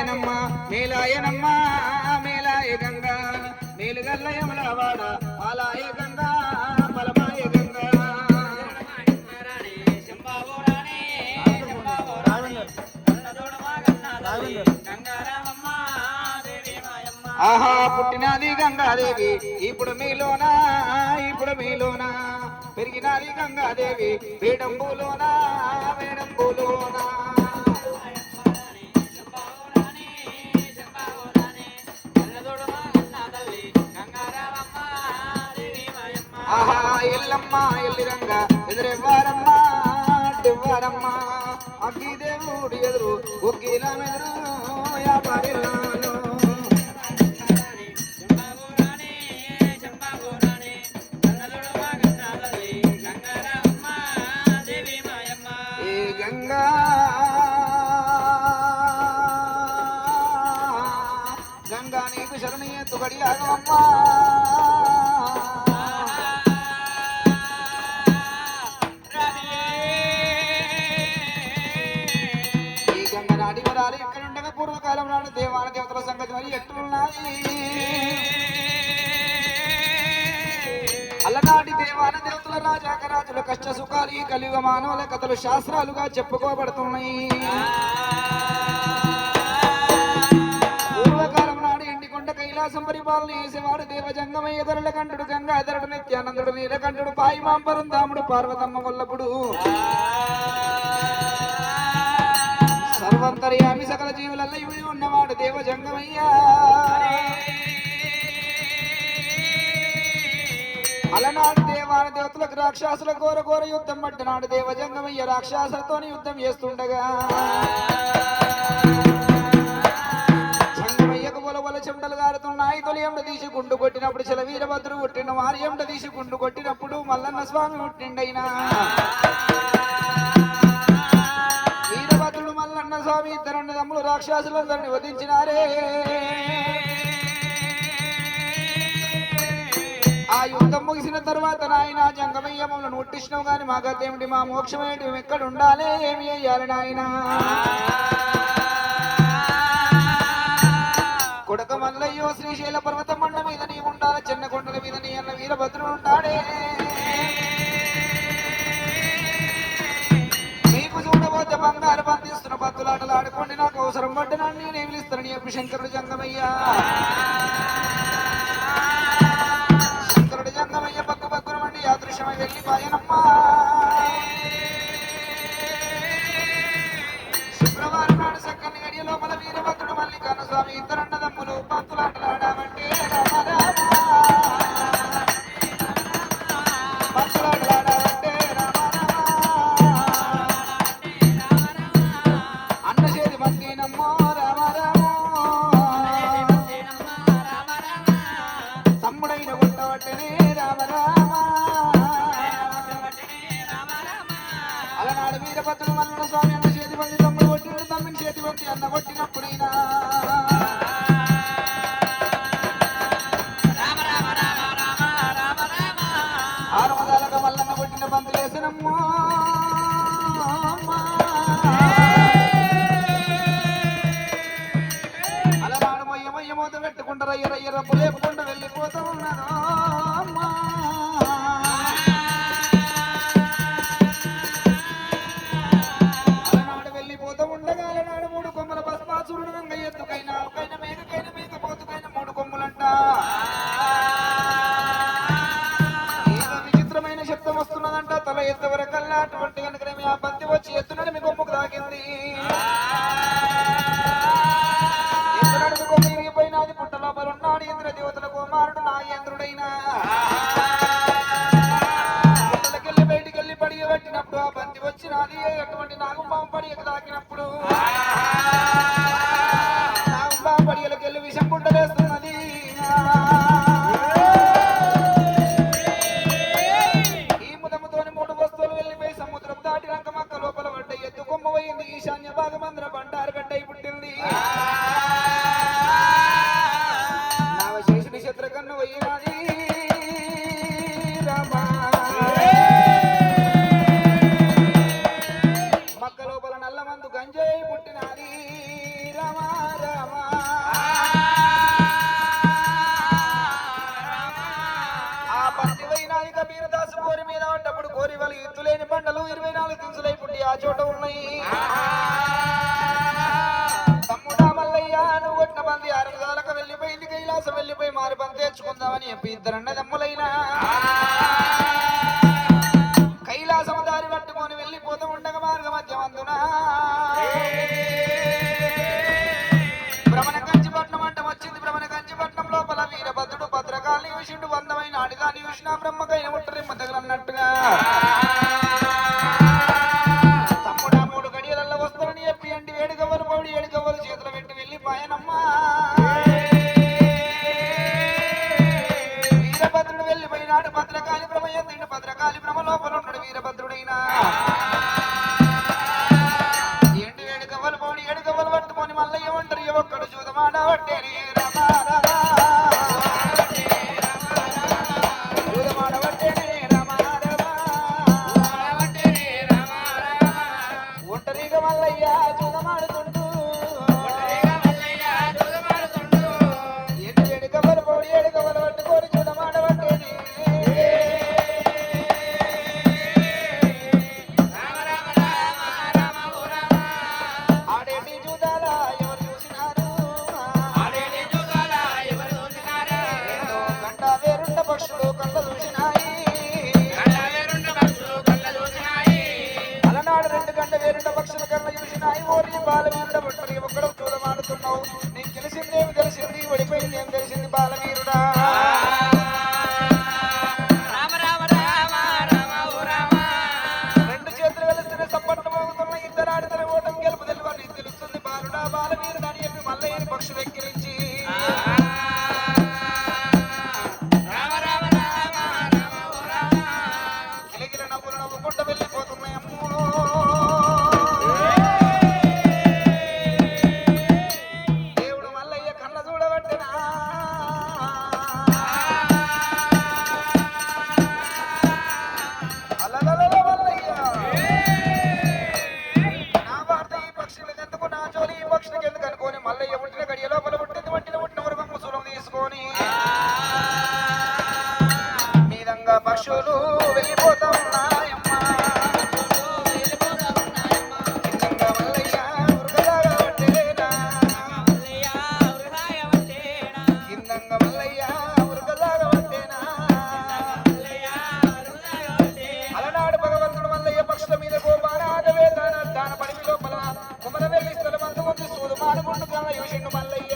మేలాయనమ్మ మేలాయనమ్మ మేలాయ గంగా మేలుగల్ల యమలవాడ ఆలాయ గంగా బలమాయ గంగా ఆహా పుట్టినది గంగాదేవి ఇప్పుడు మీలోనా పెరిగినది గంగాదేవి వేడంబులోనా ఆహా ఎల్లమ్మ ఎల్లిరంగ ఎదురెవ్వారమ్మ అడ్డెవ్వారమ్మ అగ్గి దేవుడు ఎదురు ఒగ్గిల మెదురు వ్యాపారిల్లాను ఏ గంగా గంగా నీకు శరణి ఎత్తుబడి ఆగమమ్మా ఇక్కడ పూర్వకాలం నాడు దేవాన దేవతల సంగతి మరి ఎట్లున్నది అల్లనాటి దేవాన దేవతల రాజాకరాజుల కష్ట సుఖాలు కలియుగ మానవుల కథలు శాస్త్రాలుగా చెప్పుకోబడుతున్నాయి పూర్వకాలం నాడు ఎండికొండ కైలాసం పరిపాలన చేసేవాడు దేవజంగమయ్య ధరల కంఠుడు గంగాధరుడు నిత్యానందుడు నీలకంఠుడు పాయిమాంబరం దాముడు పార్వతమ్మ వల్లపుడు సర్వంతర్యామి సకల జీవులలో ఇవి ఉన్నవాడు దేవజంగమయ్యా అలనాడు దేవాన దేవతలకు రాక్షసుల ఘోర ఘోర యుద్ధం పట్టినాడు దేవజంగమయ్య రాక్షసులతో యుద్ధం చేస్తుండగా జంగమయ్యకు బొలబొల చెమటలు గారుతున్నాయి తొలి ఎండ తీసి గుండు కొట్టినప్పుడు చిల వీరభద్రుడు పుట్టిన వారి ఎండ తీసి గుండు కొట్టినప్పుడు మల్లన్న స్వామి పుట్టిండైనా మల్లన్న స్వామి ఇద్దరన్నదమ్ములు రాక్షసులందరిని వధించినారే ఆ యుద్ధం ముగిసిన తర్వాత నాయన జంగమయ్య మమ్మల్ని ముట్టించినావు గాని మా గతేమిటి మా మోక్షం ఏంటి మేము ఎక్కడ ఉండాలి ఏమి అయ్యాలి నాయన కొడక మల్లయ్యో శ్రీశైల పర్వత మండ మీద నీ ఉండాలి చిన్న కొండల మీద నీ అన్న వీరభద్రుడు ఉంటాడే చూడబోతే బంగారు బంధిస్తున్న భక్తులాటలు ఆడుకోండి నాకు అవసరం పడ్డా నేనేమి ఇస్తానని చెప్పి శంకరుడు జంగమయ్య పక్కు పక్కున వండి యాదృశ్యమై వెళ్ళిపోయానమ్మా శుక్రవారం నాడు చక్కని గడియ లోపల వీరభద్రుడు మల్లికార్జున స్వామి ఇద్దరన్నదమ్ములు భక్తులాటలు ఆడామంటే అలనాడు వీరభద్రుడు మల్లన్న స్వామి అన్న చేతి బంది తమ్ముడు కొట్టిండు తమ్మిని చేతి బంది అన్న కొట్టినప్పుడు ఆరుమదాలుగా మల్లన్న కొట్టిన బంతులు వేసినమ్మా అలనాడు మొయ్య మొయ్య మూత పెట్టుకుంటారు అయ్యరయ్య రబ్బు లేపుకుంటూ వెళ్ళిపోతూ ఉన్నాను విచిత్రమైన శబ్దం వస్తున్నదంట తల ఎత్తవరకల్లా అటువంటి కనుక ఆ బంతి వచ్చి ఎత్తునని మీ కొమ్ముకు తాకింది ఎత్తునని మీ కొమ్ము ఇరిగిపోయినది పుట్ట లోపల ఉన్నాడు ఇంద్ర దేవతల కుమారుడు నా చోట ఉన్నాయి తమ్ముడా మల్లయ్య నువ్వు కొట్టిన బంది ఆరుదాలకు వెళ్ళిపోయింది కైలాసం వెళ్ళిపోయి మారి బంది తెచ్చుకుందామని చెప్పి ఇద్దరన్నదమ్ములైనా కైలాసం దారి పట్టుకొని వెళ్ళిపోతూ ఉండగా మార్గ మధ్య అందునా భ్రమణ కంచిపట్నం అంట వచ్చింది భ్రమణ కంచిపట్నం లోపల వీరభద్రుడు భద్రకాళి చూసిండు బంధమైన ఆడిదాన్ని చూసిన బ్రహ్మకైన ముట్టరిమ్మ తగలన్నట్టుగా తమ్ముడా 3 గడియలలో వస్తారని చెప్పి అండి వేడుకవ్వలు పౌడి ఏడుకవ్వలు చేతులు పెట్టి వెళ్ళిపోయానమ్మా వీరభద్రుడు వెళ్ళిపోయినాడు భద్రకాళి భ్రమ ఎందిండు భద్రకాళి భ్రమ లోపల ఉన్నాడు వీరభద్రుడైనా ఎండి వేడుకవ్వలు పౌడి ఏడుకవ్వలు పట్టుకొని మల్లయ్య ఒంటరి ఒక్కడు చూదమాడబట్టేనే రమా రమా చూదమాడబట్టేనే రమా రమా ఒంటరిగా మల్లయ్య చూదమాడుతుంటూ ఎండి వేడుకవ్వలు పౌడి ఏడుకవ్వలు పట్టుకొని చూదమాడబట్టేనే ఆడేటి చూడాలా ఎవరు చూసినారు రెండో గంట వేరుండ పక్షులు కళ్ళ చూసినాయి అలనాడు 2 గంట వేరుండ పక్షులు కళ్ళ చూసినాయి ఓరి బాలవీరుడ ఒంటరి ఒక్కడు చూడమాడుతున్నావు నీకు తెలిసిందేమి తెలిసింది ఓడిపోయింది ఏం తెలిసింది బాలవీరుడా రెండు చేతులు వెలుస్తున్న సప్పట్లు మోగుతున్న ఇద్దరు ఆడితేనే ఓటం గెలుపు తెలియని తెలుస్తుంది బాలుడా బాలవీరుడా అని చెప్పి మల్లయ్యని పక్షులు ఎక్కిరించి గిలగిల నవ్వులు నవ్వుకుంటూ వెళ్ళిపోతున్నాయి అమ్మో దేవుడు మల్లయ్య కళ్ళ చూడబట్టినా అలగలల మల్లయ్య నా వార్త ఈ పక్షులకు ఎందుకు నా జోలి ఈ పక్షులకు ఎందుకు అనుకోని మల్లయ్య పుట్టిన గడియ లోపల పుట్టింది పుట్టిన వరకు ముసులం తీసుకొని మీదంగా పక్షులు వెళ్ళిపోతా ఉన్నాయమ్మా కిందంగా మల్లయ్య ఉరకలాగా పట్టేనా కిందంగా మల్లయ్య ఉరకలాగా పట్టేనా అలనాడు భగవంతుడు మల్లయ్య పక్షుల మీద గోపానాదవే దాన పడిమి లోపల కుమర వెళ్ళి స్థల మందు సూదు మాడుకుంటూ కళ్ళ యూషిండు మల్లయ్య